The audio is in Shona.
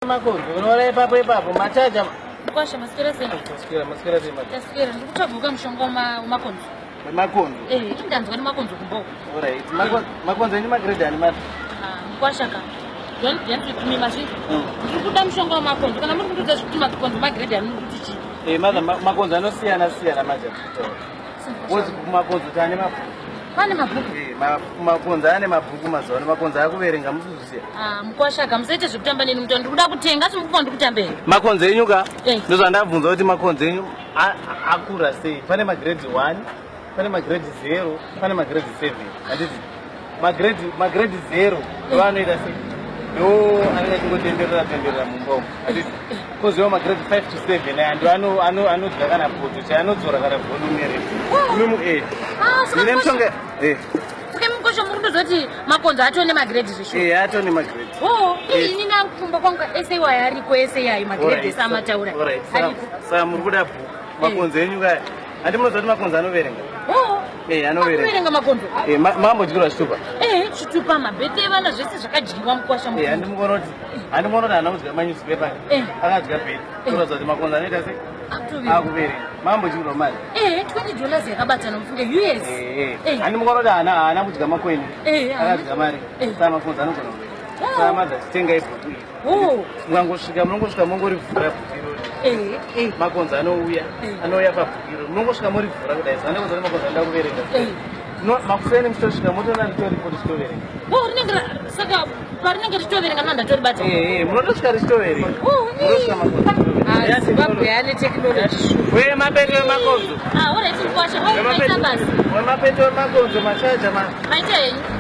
makonzo unoona ipapo machaja kwasha masikira sema tasikira ndikuchavuka mushonga wamakonzo makonzo indanzwa nemakonzo kumboko alright makonzo ni magrade ani mati kwasha ka ndikutumi mazvi ndikuda mushonga wamakonzo kana muri kutodza zvikuti makonzo magrade ani kuti chi madha makonzo anosiyana macha wozi makonzo tane mabhuku pane mabhuku makonzo ane mabhuku mazuva makonzo akuverenga musuzisiya mukwashaka musaite zvekutamba neni muto ndikuda kutenga asi mukufa ndikutambeni makonzo enyu ka ndozvandabvunza kuti makonzo enyu akura sei pane magrade 1 pane magrade 0 pane magrade 7 handiti magrade 0 ndovanoita sei ndo anenge chingotenderera mumbomo handiti koziva magrade 5 to 7 ando anodya kana poto chaanodzora kana volume iri ine mushonga mukosha muri kutozoti makonzo atone magrade zvesho atone magrade ini nakumba kwangu esai ariko esai ayo magrade samataura saka muri kuda bhuku makonzo enyu kaya handi munoziva kuti makonzo anoverenga anoverenga makonzo mambodyirwa chitupa chitupa mabhete evana zvese zvakadyiwa mukwasha handimuona kuti hana kudya manyusipepa akadya bhete kuratidza kuti makonzo anoita sei akuverenga mambodyirwa mari $20 yakabatana mufunge US handimuona kuti hana kudya makoini akadya mari saka makonzo anogona kuverenga saka madza titenga ibhuku iri mukangosvika munongosvika mongorivhura bhuku irori makonzo anouya pabhuku irori munongosvika morivhura kudai zva ndikuza kuti makonzo anoda kuverenga makuseni muchitosvika motoona ritoripoti chitoverenga saka parinenge richitoverenga nandatoribata munotosvika richitoverenga munosvika makonzo zimbabwe technology wemapeto emakonzo alright kwasha wemapeto emakonzo machaja maita henyu